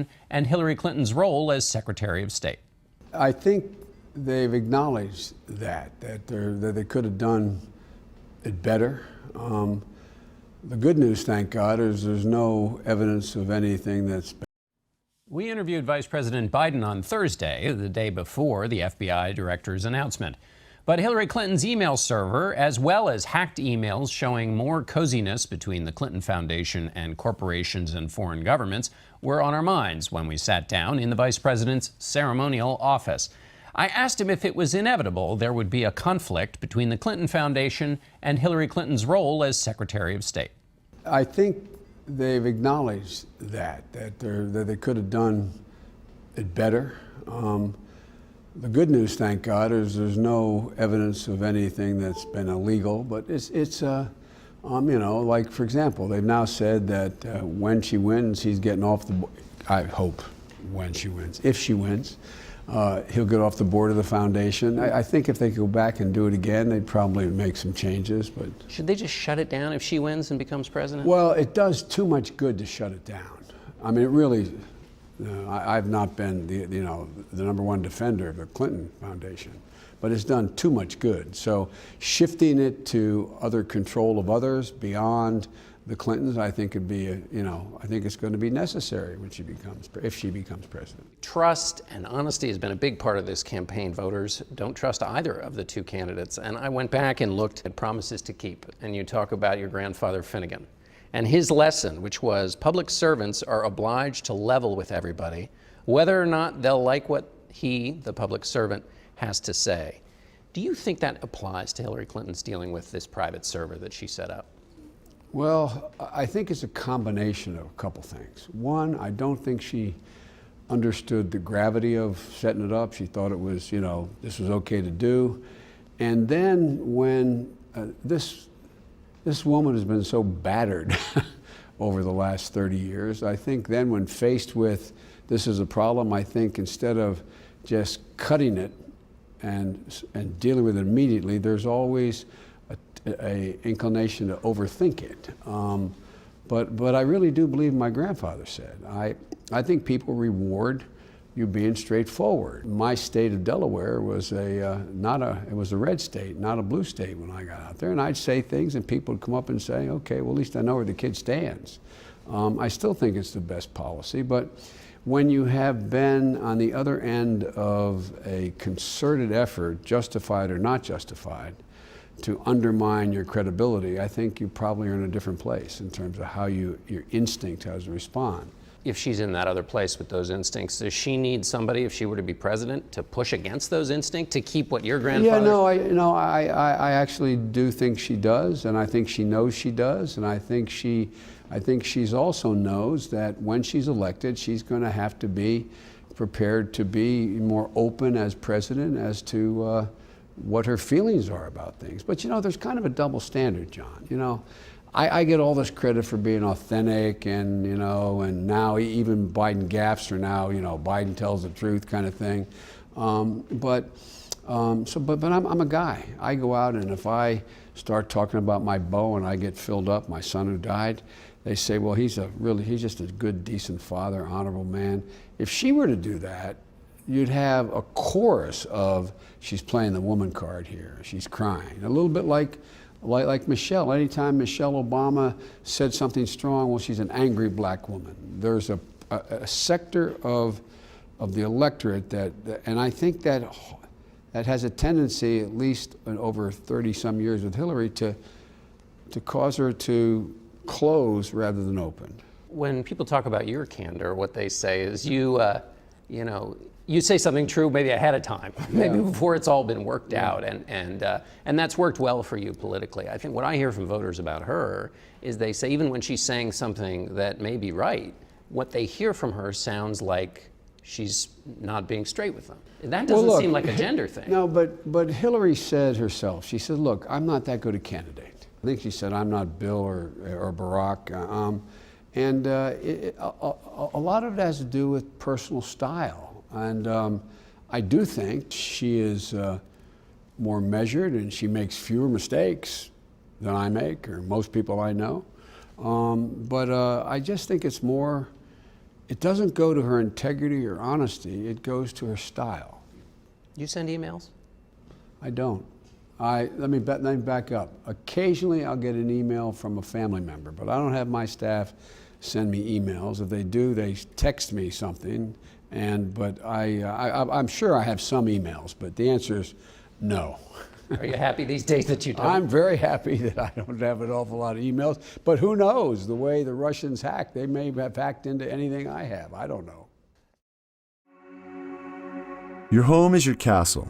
Foundation and Hillary Clinton's role as Secretary of State. I think they've acknowledged that they could have done it better. The good news, thank God, is there's no evidence of anything that's been. We interviewed Vice President Biden on Thursday, the day before the FBI director's announcement. But Hillary Clinton's email server, as well as hacked emails showing more coziness between the Clinton Foundation and corporations and foreign governments, were on our minds when we sat down in the vice president's ceremonial office. I asked him if it was inevitable there would be a conflict between the Clinton Foundation and Hillary Clinton's role as Secretary of State. I think they've acknowledged that they could have done it better. The good news, thank God, is there's no evidence of anything that's been illegal, but it's you know, like, for example, they've now said that when she wins, he's getting off the board. I hope when she wins. If she wins, he'll get off the board of the foundation. I think if they go back and do it again, they'd probably make some changes. But should they just shut it down if she wins and becomes president? Well, it does too much good to shut it down. I mean, it really. I've not been the #1 defender of the Clinton Foundation, but it's done too much good. So shifting it to other control of others beyond the Clintons, I think could be I think it's going to be necessary when if she becomes president. Trust and honesty has been a big part of this campaign. Voters don't trust either of the two candidates. And I went back and looked at promises to keep. And you talk about your grandfather Finnegan and his lesson, which was public servants are obliged to level with everybody, whether or not they'll like what he, the public servant, has to say. Do you think that applies to Hillary Clinton's dealing with this private server that she set up? Well, I think it's a combination of a couple things. One, I don't think she understood the gravity of setting it up. She thought it was, this was okay to do. And then when this woman has been so battered over the last 30 years. I think then when faced with this is a problem, I think instead of just cutting it and dealing with it immediately, there's always a inclination to overthink it. But I really do believe my grandfather said. I think people reward you being straightforward. My state of Delaware was it was a red state, not a blue state when I got out there. And I'd say things and people would come up and say, okay, well, at least I know where the kid stands. I still think it's the best policy, but when you have been on the other end of a concerted effort, justified or not justified, to undermine your credibility, I think you probably are in a different place in terms of how your instinct has to respond. If she's in that other place with those instincts, does she need somebody, if she were to be president, to push against those instincts to keep what your grandfather? Yeah, I actually do think she does, and I think she knows she does, and I think she's also knows that when she's elected, she's going to have to be prepared to be more open as president as to what her feelings are about things. But there's kind of a double standard, John. I get all this credit for being authentic and now even Biden gaffes are now, Biden tells the truth kind of thing. But I'm a guy. I go out and if I start talking about my beau and I get filled up, my son who died, they say, well, he's just a good, decent father, honorable man. If she were to do that, you'd have a chorus of she's playing the woman card here, she's crying. A little bit like Michelle. Anytime Michelle Obama said something strong, well, she's an angry black woman. There's a sector of the electorate and I think that has a tendency, at least over 30-some years with Hillary, to cause her to close rather than open. When people talk about your candor, what they say is you say something true maybe ahead of time, maybe before it's all been worked out, and that's worked well for you politically. I think what I hear from voters about her is they say even when she's saying something that may be right, what they hear from her sounds like she's not being straight with them. That doesn't seem like a gender thing. No, but Hillary said herself, she said, look, I'm not that good a candidate. I think she said, I'm not Bill or Barack. A lot of it has to do with personal style. And I do think she is more measured and she makes fewer mistakes than I make or most people I know. But I just think it's more It doesn't go to her integrity or honesty, it goes to her style. You send emails? I don't. Let me back up. Occasionally I'll get an email from a family member, but I don't have my staff send me emails. If they do, they text me something, but I'm sure I have some emails, but the answer is no. Are you happy these days that you don't? I'm very happy that I don't have an awful lot of emails, but who knows? The way the Russians hack, they may have hacked into anything I have. I don't know. Your home is your castle,